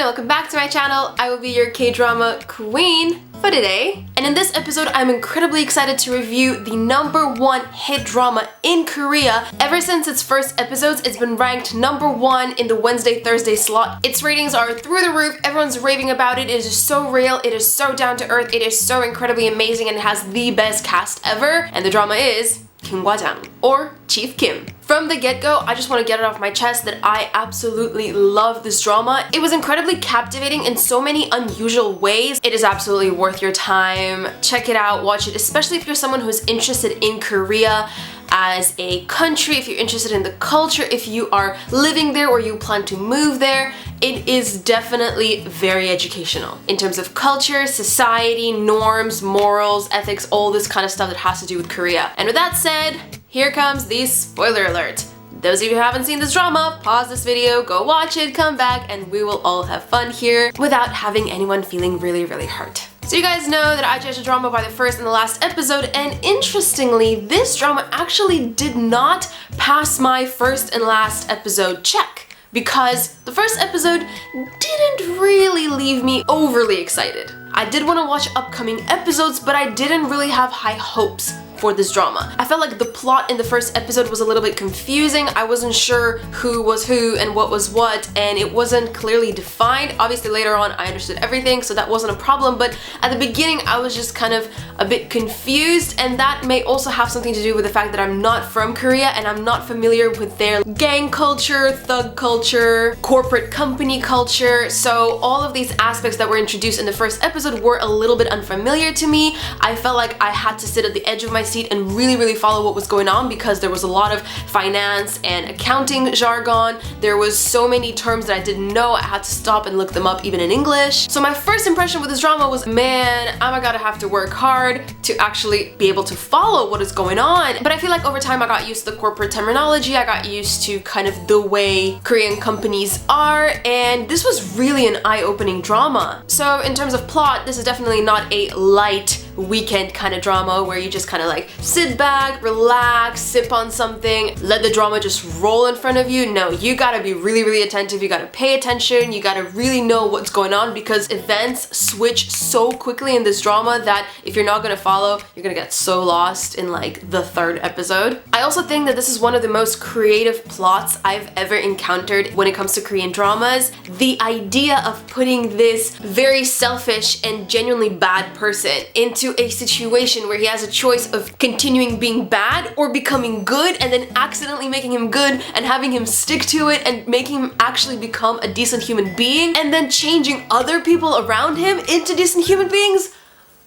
welcome back to my channel. I will be your K-drama queen for today. And in this episode, I'm incredibly excited to review the #1 hit drama in Korea. Ever since its first episodes, it's been ranked #1 in the Wednesday-Thursday slot. Its ratings are through the roof. Everyone's raving about it. It is so real. It is so down to earth. It is so incredibly amazing and it has the best cast ever. And the drama is Kim Gwa-jang, or Chief Kim. From the get-go, I just want to get it off my chest that I absolutely love this drama. It was incredibly captivating in so many unusual ways. It is absolutely worth your time. Check it out, watch it, especially if you're someone who's interested in Korea as a country, if you're interested in the culture, if you are living there or you plan to move there. It is definitely very educational in terms of culture, society, norms, morals, ethics, all this kind of stuff that has to do with Korea. And with that said, here comes the spoiler alert. Those of you who haven't seen this drama, pause this video, go watch it, come back, and we will all have fun here without having anyone feeling really hurt. So you guys know that I judged a drama by the first and the last episode, and interestingly, this drama actually did not pass my first and last episode check. Because the first episode didn't really leave me overly excited. I did want to watch upcoming episodes, but I didn't really have high hopes for this drama. I felt like the plot in the first episode was a little bit confusing. I wasn't sure who was who and what was what, and it wasn't clearly defined. Obviously later on I understood everything, so that wasn't a problem, but at the beginning I was just kind of a bit confused, and that may also have something to do with the fact that I'm not from Korea and I'm not familiar with their gang culture, thug culture, corporate company culture, so all of these aspects that were introduced in the first episode were a little bit unfamiliar to me. I felt like I had to sit at the edge of my seat and really follow what was going on because there was a lot of finance and accounting jargon. There was so many terms that I didn't know. I had to stop and look them up even in English. So my first impression with this drama was, man, I'm gonna have to work hard to actually be able to follow what is going on. But I feel like over time I got used to the corporate terminology. I got used to kind of the way Korean companies are, and this was really an eye-opening drama. So in terms of plot, this is definitely not a light weekend kind of drama where you just kind of like sit back, relax, sip on something, let the drama just roll in front of you. No, you gotta be really attentive, you gotta pay attention, you gotta really know what's going on because events switch so quickly in this drama that if you're not gonna follow, you're gonna get so lost in like the third episode. I also think that this is one of the most creative plots I've ever encountered when it comes to Korean dramas. The idea of putting this very selfish and genuinely bad person into a situation where he has a choice of continuing being bad or becoming good, and then accidentally making him good and having him stick to it and making him actually become a decent human being, and then changing other people around him into decent human beings.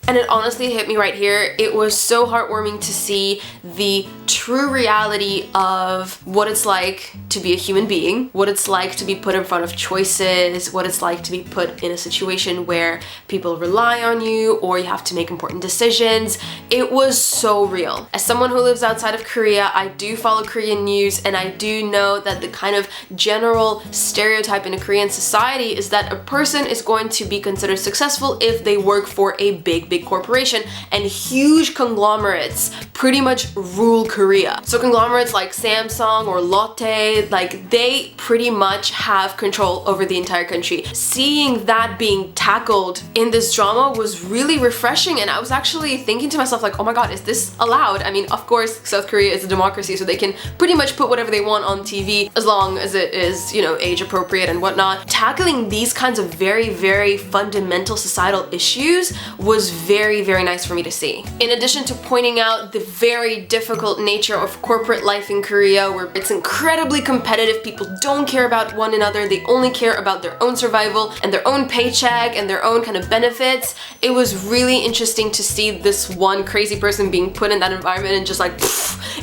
And it honestly hit me right here. It was so heartwarming to see the true reality of what it's like to be a human being, what it's like to be put in front of choices, what it's like to be put in a situation where people rely on you or you have to make important decisions. It was so real. As someone who lives outside of Korea, I do follow Korean news, and I do know that the kind of general stereotype in a Korean society is that a person is going to be considered successful if they work for a big corporation, and huge conglomerates pretty much rule Korea. So conglomerates like Samsung or Lotte, like they pretty much have control over the entire country. Seeing that being tackled in this drama was really refreshing, and I was actually thinking to myself like, oh my god, is this allowed? I mean, of course, South Korea is a democracy, so they can pretty much put whatever they want on TV as long as it is, you know, age appropriate and whatnot. Tackling these kinds of very fundamental societal issues was very nice for me to see. In addition to pointing out the very difficult nature of corporate life in Korea, where it's incredibly competitive, people don't care about one another, they only care about their own survival and their own paycheck and their own kind of benefits. It was really interesting to see this one crazy person being put in that environment and just like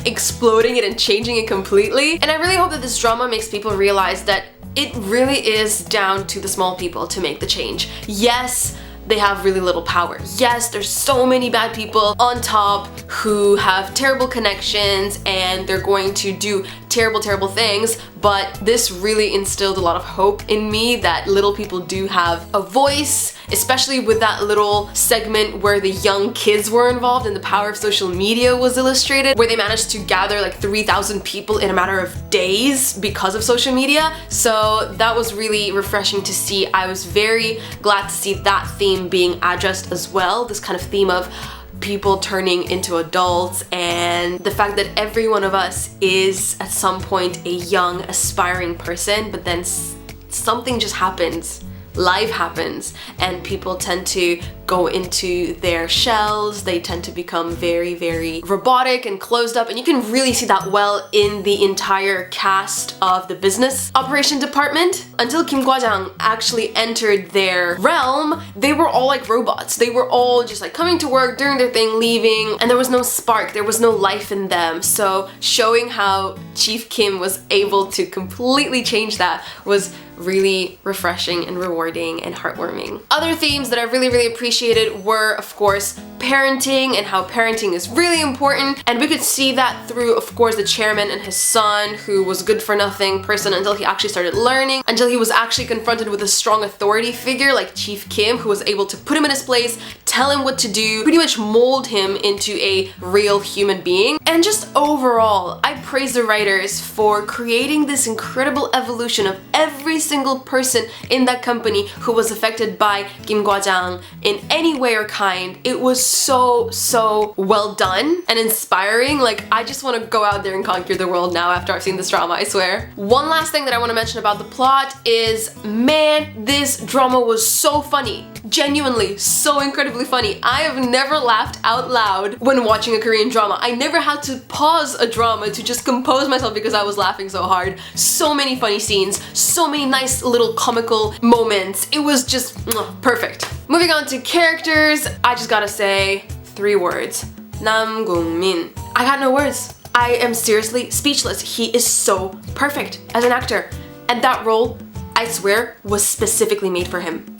exploding it and changing it completely. And I really hope that this drama makes people realize that it really is down to the small people to make the change. Yes, they have really little power. Yes, there's so many bad people on top who have terrible connections and they're going to do terrible things, but this really instilled a lot of hope in me that little people do have a voice especially with that little segment where the young kids were involved and the power of social media was illustrated, where they managed to gather like 3,000 people in a matter of days because of social media. So that was really refreshing to see. I was very glad to see that theme being addressed as well, this kind of theme of people turning into adults and the fact that every one of us is at some point a young aspiring person, but then something just happens. Life happens and people tend to go into their shells. They tend to become very, very robotic and closed up, and you can really see that well in the entire cast of the business operation department. Until Kim Kwajang actually entered their realm, they were all like robots. They were all just like coming to work, doing their thing, leaving, and there was no spark, there was no life in them. So showing how Chief Kim was able to completely change that was really refreshing and rewarding and heartwarming. Other themes that I really appreciated were, of course, parenting and how parenting is really important, and we could see that through, of course, the chairman and his son, who was good for nothing person until he actually started learning, until he was actually confronted with a strong authority figure like Chief Kim, who was able to put him in his place, tell him what to do, pretty much mold him into a real human being. And just overall, I praise the writers for creating this incredible evolution of every single person in that company who was affected by Kim Kwajang in any way or kind. It was so well done and inspiring. Like, I just want to go out there and conquer the world now after I've seen this drama, I swear. One last thing that I want to mention about the plot is, man, this drama was so funny. Genuinely so incredibly funny. I have never laughed out loud when watching a Korean drama. I never had to pause a drama to just compose myself because I was laughing so hard. So many funny scenes, so many nice little comical moments. It was just perfect. Moving on to characters, I just gotta say 3 words. Nam Gung-min. I got no words. I am seriously speechless. He is so perfect as an actor. And that role, I swear, was specifically made for him.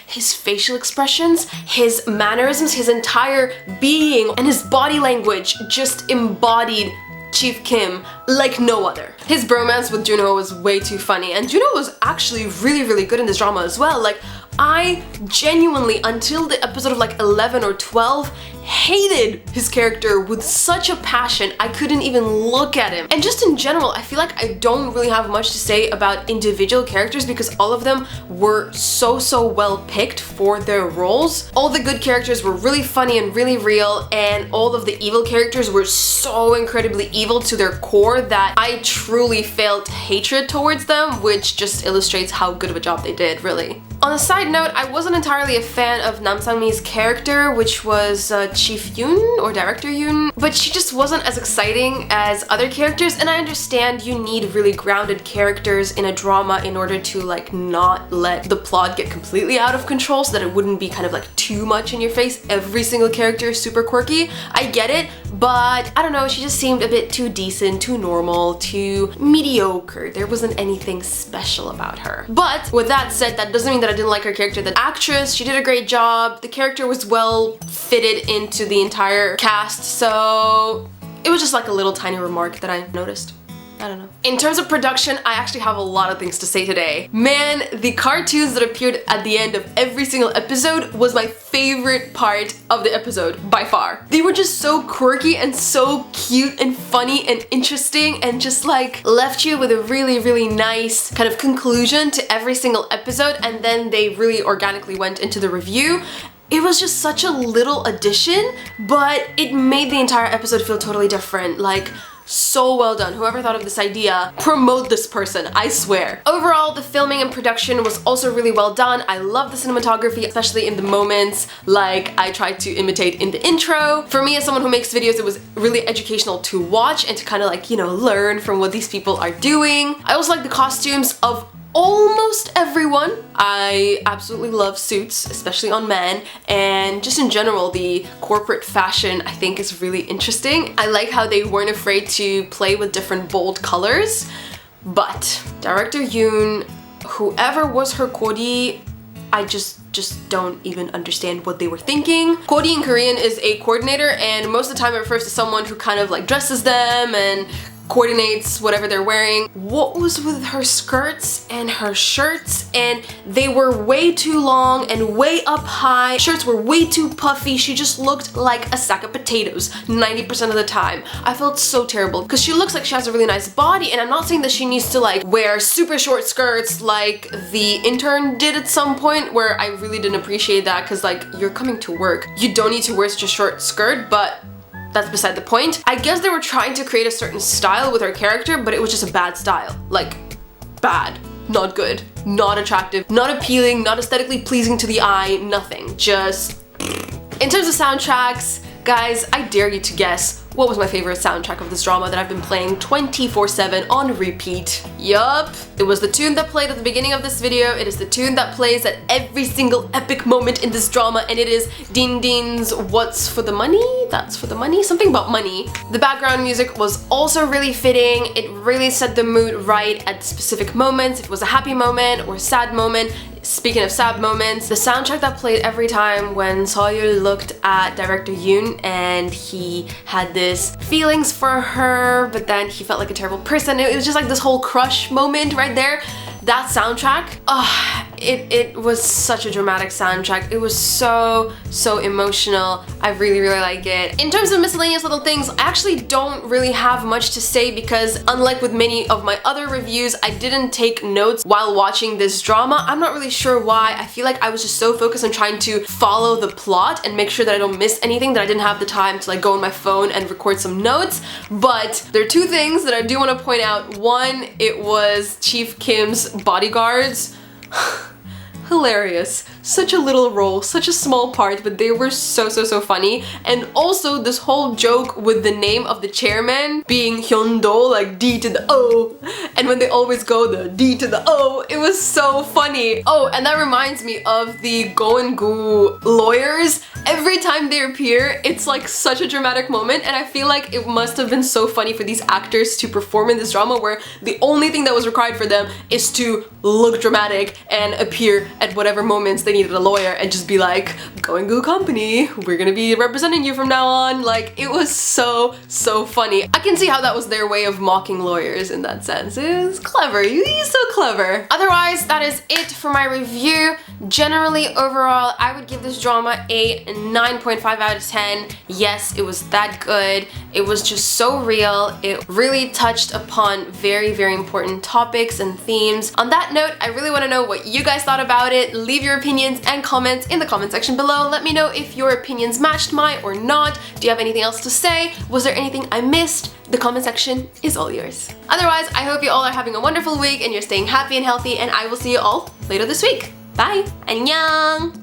His facial expressions, his mannerisms, his entire being, and his body language just embodied Chief Kim like no other. His bromance with Junho was way too funny, and Junho was actually really good in this drama as well. Like, I genuinely, until the episode of like 11 or 12, hated his character with such a passion I couldn't even look at him. And just in general, I feel like I don't really have much to say about individual characters because all of them were so well picked for their roles. All the good characters were really funny and really real, and all of the evil characters were so incredibly evil to their core that I truly felt hatred towards them, which just illustrates how good of a job they did, really. On a side note, I wasn't entirely a fan of Nam Sang-mi's character, which was Chief Yoon or Director Yoon, but she just wasn't as exciting as other characters, and I understand you need really grounded characters in a drama in order to like not let the plot get completely out of control so that it wouldn't be kind of like too much in your face. Every single character is super quirky. I get it, but I don't know, she just seemed a bit too decent, too normal, too mediocre. There wasn't anything special about her. But with that said, that doesn't mean that I didn't like her character. The actress, she did a great job. The character was well fitted into the entire cast, so it was just like a little tiny remark that I noticed. I don't know. In terms of production, I actually have a lot of things to say today. Man, the cartoons that appeared at the end of every single episode was my favorite part of the episode, by far. They were just so quirky and so cute and funny and interesting, and just like left you with a really nice kind of conclusion to every single episode, and then they really organically went into the review. It was just such a little addition, but it made the entire episode feel totally different. Like, so well done. Whoever thought of this idea, promote this person, I swear. Overall, the filming and production was also really well done. I love the cinematography, especially in the moments like I tried to imitate in the intro. For me, as someone who makes videos, it was really educational to watch and to kind of like, you know, learn from what these people are doing. I also like the costumes of almost everyone. I absolutely love suits, especially on men, and just in general the corporate fashion I think is really interesting. I like how they weren't afraid to play with different bold colors. But Director Yoon, whoever was her Kori, I just don't even understand what they were thinking. Kori in Korean is a coordinator, and most of the time it refers to someone who kind of like dresses them and coordinates whatever they're wearing. What was with her skirts and her shirts? And they were way too long and way up high. Shirts were way too puffy. She just looked like a sack of potatoes 90% of the time. I felt so terrible because she looks like she has a really nice body, and I'm not saying that she needs to like wear super short skirts like the intern did at some point, where I really didn't appreciate that, because like, you're coming to work. You don't need to wear such a short skirt, but that's beside the point. I guess they were trying to create a certain style with her character, but it was just a bad style. Like, bad. Not good. Not attractive. Not appealing. Not aesthetically pleasing to the eye. Nothing. Just... In terms of soundtracks, guys, I dare you to guess what was my favorite soundtrack of this drama that I've been playing 24/7 on repeat. Yup, it was the tune that played at the beginning of this video. It is the tune that plays at every single epic moment in this drama, and it is Din Din's What's for the Money? That's for the money? Something about money. The background music was also really fitting. It really set the mood right at specific moments. If it was a happy moment or a sad moment. Speaking of sad moments, the soundtrack that played every time when Sawyer looked at director Yoon and he had this feelings for her, but then he felt like a terrible person. It was just like this whole crush moment right there. That soundtrack, it was such a dramatic soundtrack. It was so emotional. I really like it. In terms of miscellaneous little things, I actually don't really have much to say because unlike with many of my other reviews, I didn't take notes while watching this drama. I'm not really sure why. I feel like I was just so focused on trying to follow the plot and make sure that I don't miss anything that I didn't have the time to like go on my phone and record some notes. But there are two things that I do want to point out. One, it was Chief Kim's bodyguards. Hilarious. Such a little role, such a small part, but they were so funny. And also this whole joke with the name of the chairman being Hyun-do, like D to the O, and when they always go the D to the O, it was so funny. Oh, and that reminds me of the Go-and-Gu lawyers. Every time they appear, it's like such a dramatic moment, and I feel like it must have been so funny for these actors to perform in this drama where the only thing that was required for them is to look dramatic and appear at whatever moments they needed a lawyer and just be like, Go-and-Gu Company, we're gonna be representing you from now on. Like, it was so funny. I can see how that was their way of mocking lawyers in that sense. It was clever. He's so clever. Otherwise, that is it for my review. Generally, overall, I would give this drama a 9.5 out of 10. Yes, it was that good. It was just so real. It really touched upon very important topics and themes. On that note, I really want to know what you guys thought about it. Leave your opinions and comments in the comment section below. Let me know if your opinions matched mine or not. Do you have anything else to say? Was there anything I missed? The comment section is all yours. Otherwise, I hope you all are having a wonderful week and you're staying happy and healthy, and I will see you all later this week. Bye! Annyeong!